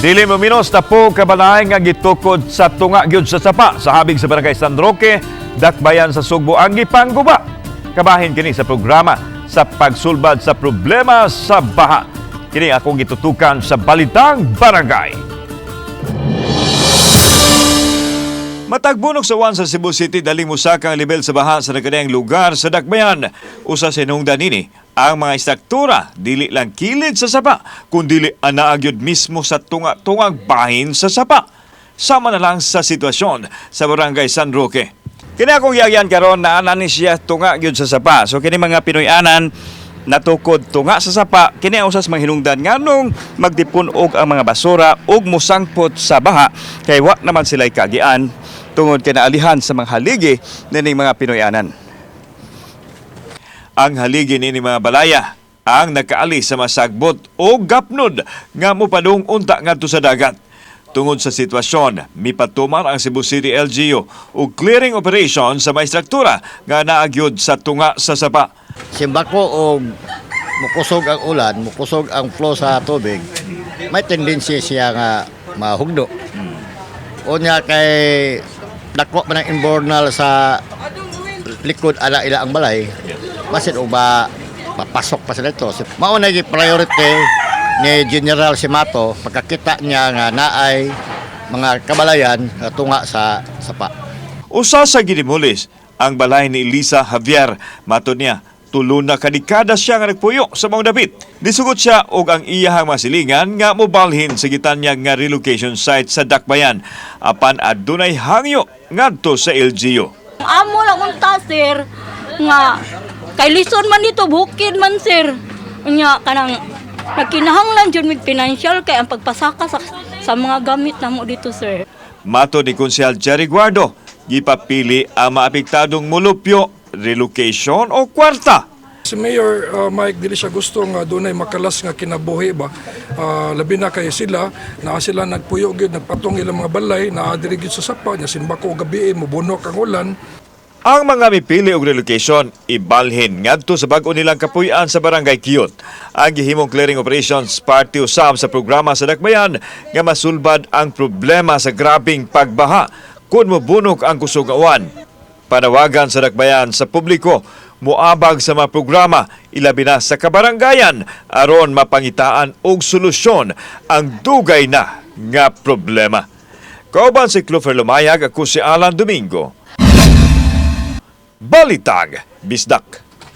Dili mo minos na po kabalay nga gitukod sa tunga gyud sa sapa sa habig sa Barangay San Roque, Dakbayan sa Sugbo ang gipangguba. Kabahin kini sa programa sa pagsulbad sa problema sa baha. Kini akong gitutukan sa Balitang Barangay. Matagbunok sa wan sa Cebu City daling musakang level sa baha sa nagkadayang lugar sa Dakbayan. Usa sinungdan nini ang mga istruktura dili lang kilid sa sapa kundi anaagyod mismo sa tunga-tungag bahin sa sapa. Sama na lang sa sitwasyon sa Barangay San Roque. Kini akong yagyan karon na anani siya tunga gyud sa sapa. So kini mga Pinoy-anan natukod tunga sa sapa, kini ang usas mga hinungdan nganong magdipon og ang mga basura og musangpot sa baha kay wa naman sila kagian tungod kay naalihan sa mga haligi nining mga Pinoy-anan. Ang haligi nining mga balaya ang nakaali sa masagbot o gapnod nga mopadung unta ngadto sa dagat. Tungod sa sitwasyon, mipatuman ang Cebu City LGU o clearing operation sa mga istruktura nga naagyod sa tunga sa sapa. Simbako o mukusog ang ulan, mukusog ang flow sa tubig, may tendency siya nga mahugdo. Unya kay dako man ang imbornal sa likod ala ila ang balay, masin uba papasok pa sa dito. Mao na gi priority ni General Simato pagkakita niya nga naay mga kabalayan nga tunga sa sapa. Usa sa ginimulis ang balay ni Elisa Javier. Matod niya, tulo na kadikada siya nga nagpuyo sa mga dapit. Disugot siya og ang iyahang masilingan nga mobalhin sa gitanya nga relocation site sa Dakbayan apan adunay hangyo ngadto sa LGU. Amo lang unta sir nga kay lison man dito bukid man sir. Unya kanang nagkinahanglan jud mig financial kay ang pagpasaka sa mga gamit namo dito sir. Matod ni Konsehal Jerry Guardo, gipapili ang maapektadong mulupyo, relocation o kwarta. Si Mayor Mike dili siya gusto nga dunay makalas nga kinabuhi ba. Labi na kay sila na sila nagpuyo gyud nagpatong ilang mga balay na diri gyud sa sapa nya simbako gabi mobunok ang ulan. Ang mga mipili og relocation ibalhin ngadto sa bag-o nilang kapuy-an sa Barangay Kiyot. Ang gihimong clearing operations party usab sa programa sa Dakbayan nga masulbad ang problema sa grabing pagbaha kun mobunok ang kusog nga uwan. Panawagan sa Dakbayan sa publiko moabag sa mga programa ilabi na sa kabarangayan aron mapangitaan og solusyon ang dugay na nga problema. Kauban si Clover Lumayag, ako si Alan Domingo. Balitang Bisdak.